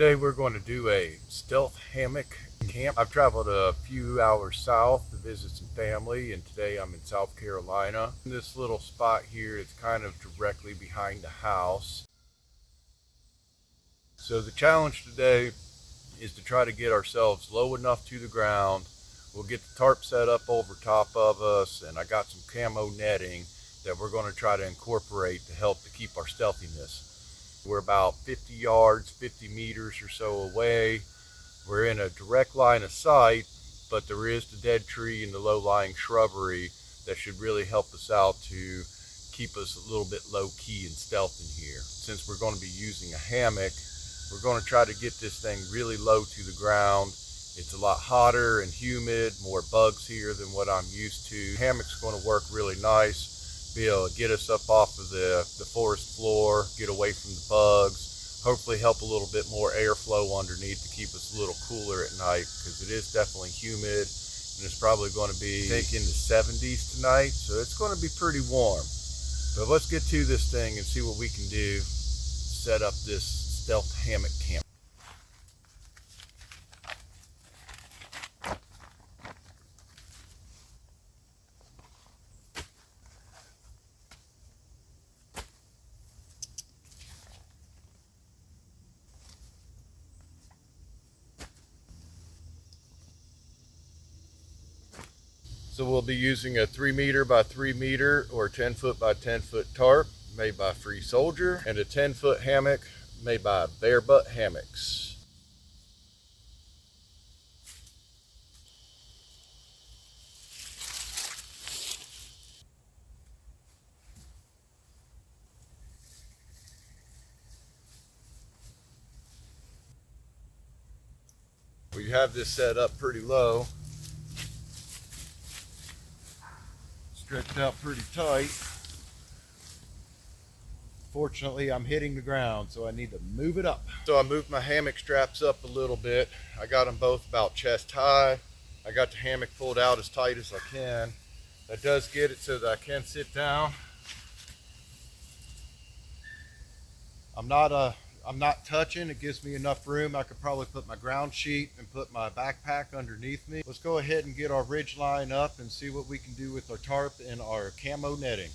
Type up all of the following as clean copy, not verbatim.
Today we're going to do a stealth hammock camp. I've traveled a few hours south to visit some family, and today I'm in South Carolina. In this little spot here, it's kind of directly behind the house. So the challenge today is to try to get ourselves low enough to the ground. We'll get the tarp set up over top of us, and I got some camo netting that we're going to try to incorporate to help to keep our stealthiness. We're about 50 yards, 50 meters or so away. We're in a direct line of sight, but there is the dead tree and the low-lying shrubbery that should really help us out to keep us a little bit low-key and stealth in here. Since we're going to be using a hammock, we're going to try to get this thing really low to the ground. It's a lot hotter and humid, more bugs here than what I'm used to. The hammock's going to work really nice. Be able to get us up off of the forest floor, get away from the bugs, hopefully help a little bit more airflow underneath to keep us a little cooler at night, because it is definitely humid and it's probably going to be, I think, in the 70s tonight, so it's going to be pretty warm. But let's get to this thing and see what we can do to set up this stealth hammock camp. So we'll be using a 3 meter by 3 meter or 10 foot by 10 foot tarp made by Free Soldier, and a 10-foot hammock made by Bare Butt Hammocks. We have this set up pretty low, stretched out pretty tight. Fortunately, I'm hitting the ground, so I need to move it up. So I moved my hammock straps up a little bit. I got them both about chest high. I got the hammock pulled out as tight as I can. That does get it so that I can sit down. I'm not touching. It gives me enough room. I could probably put my ground sheet and put my backpack underneath me. Let's go ahead and get our ridge line up and see what we can do with our tarp and our camo netting.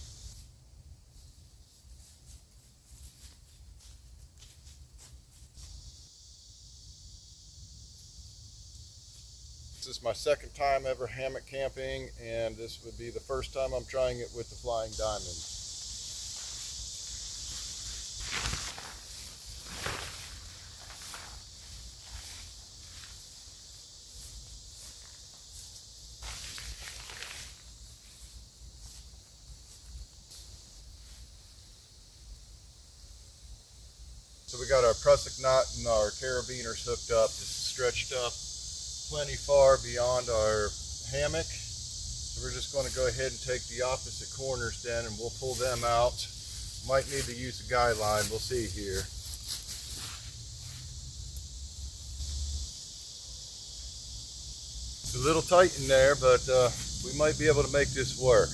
This is my second time ever hammock camping, and this would be the first time I'm trying it with the Flying Diamond. So we got our prusik knot and our carabiners hooked up. This is stretched up plenty far beyond our hammock. So we're just going to go ahead and take the opposite corners then, and we'll pull them out. Might need to use a guy line, we'll see here. It's a little tight in there, but we might be able to make this work.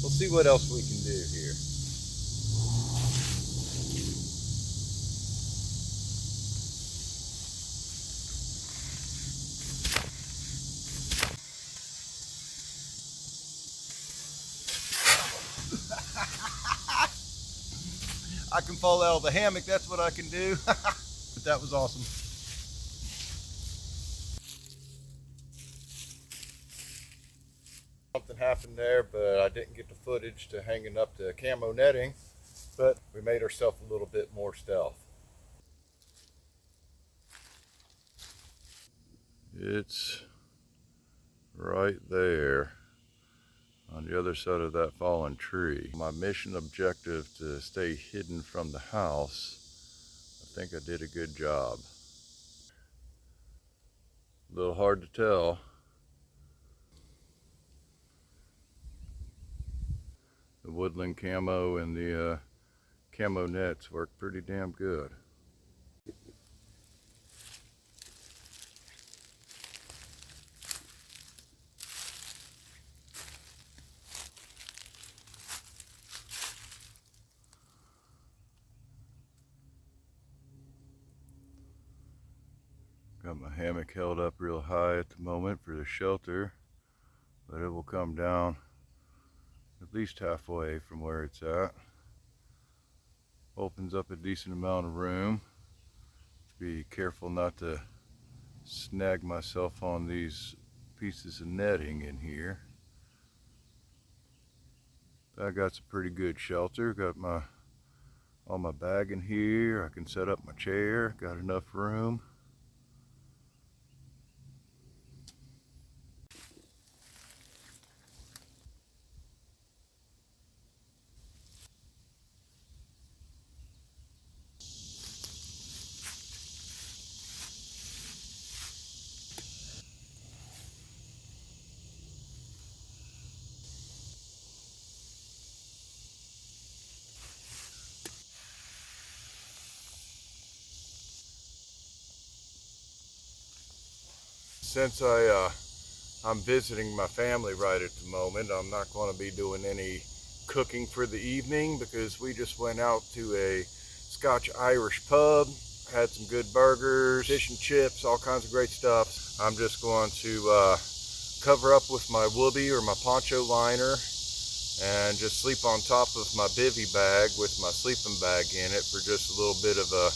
We'll see what else we can do here. I can fall out of the hammock, that's what I can do. But that was awesome. Something happened there, but I didn't get the footage to hanging up the camo netting, but we made ourselves a little bit more stealth. It's right there on the other side of that fallen tree. My mission objective to stay hidden from the house, I think I did a good job. A little hard to tell. The woodland camo and the camo nets work pretty damn good. Got my hammock held up real high at the moment for the shelter, but it will come down at least halfway from where it's at. Opens up a decent amount of room. Be careful not to snag myself on these pieces of netting in here. I got some pretty good shelter. Got all my bag in here. I can set up my chair. Got enough room. Since I'm visiting my family right at the moment, I'm not going to be doing any cooking for the evening because we just went out to a Scotch-Irish pub, had some good burgers, fish and chips, all kinds of great stuff. I'm just going to cover up with my whoopee or my poncho liner and just sleep on top of my bivy bag with my sleeping bag in it for just a little bit of a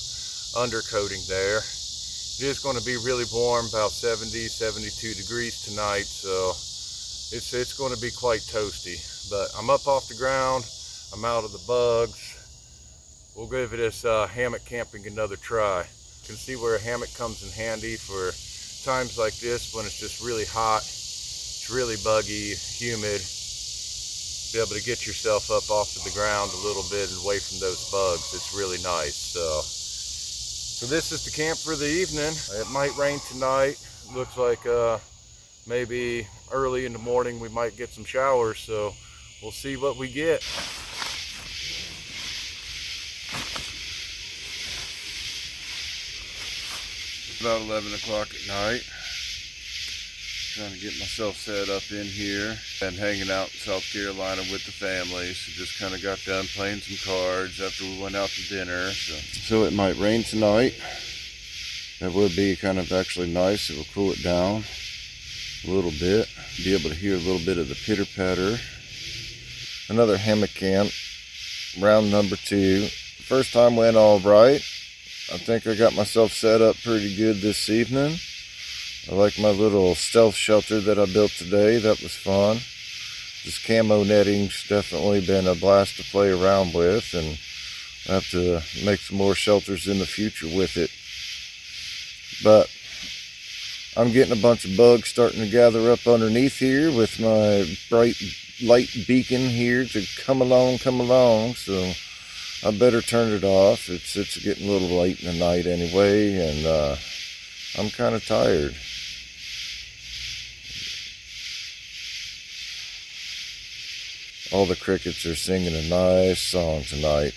undercoating there. It is going to be really warm, about 70, 72 degrees tonight, so it's going to be quite toasty. But I'm up off the ground, I'm out of the bugs. We'll give this hammock camping another try. You can see where a hammock comes in handy for times like this when it's just really hot, it's really buggy, humid. Be able to get yourself up off of the ground a little bit and away from those bugs. It's really nice. So this is the camp for the evening. It might rain tonight. Looks like maybe early in the morning we might get some showers, so we'll see what we get. About 11 o'clock at night. Trying to get myself set up in here and hanging out in South Carolina with the family. So just kind of got done playing some cards after we went out to dinner. So it might rain tonight. That would be kind of actually nice. It will cool it down a little bit. Be able to hear a little bit of the pitter patter. Another hammock camp, round number 2. First time went all right. I think I got myself set up pretty good this evening. I like my little stealth shelter that I built today. That was fun. This camo netting's definitely been a blast to play around with, and I have to make some more shelters in the future with it. But I'm getting a bunch of bugs starting to gather up underneath here with my bright light beacon here to come along, so I better turn it off. It's getting a little late in the night anyway, and I'm kind of tired. All the crickets are singing a nice song tonight.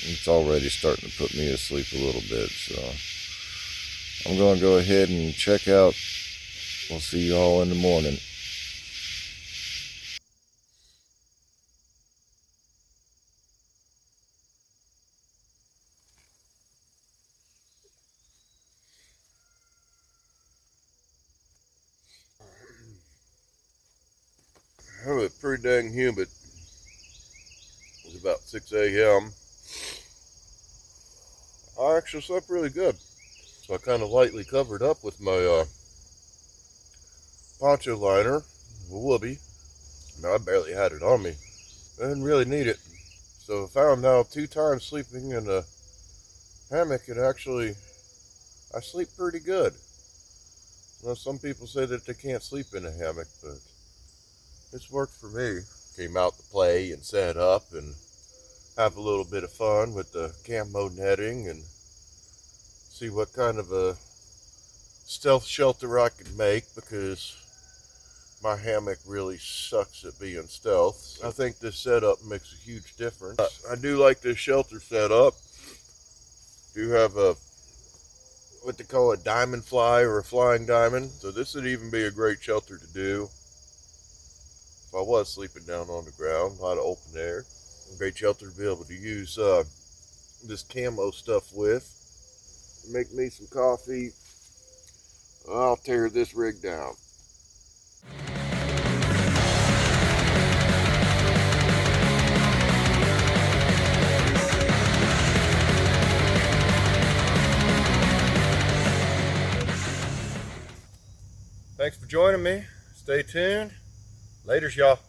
It's already starting to put me asleep a little bit, so I'm going to go ahead and check out. We'll see you all in the morning. Oh, it's pretty dang humid. It was about 6 a.m. I actually slept really good. So I kind of lightly covered up with my poncho liner, whoopee. Now I barely had it on me. I didn't really need it. So I found now 2 times sleeping in a hammock, and actually I sleep pretty good. Well, some people say that they can't sleep in a hammock, but it's worked for me. Came out to play and set up and have a little bit of fun with the camo netting and see what kind of a stealth shelter I can make, because my hammock really sucks at being stealth. I think this setup makes a huge difference. I do like this shelter setup. Do have a what they call a diamond fly or a flying diamond. So this would even be a great shelter to do if I was sleeping down on the ground. A lot of open air. A great shelter to be able to use this camo stuff with. Make me some coffee, I'll tear this rig down. Thanks for joining me. Stay tuned. Laters, y'all.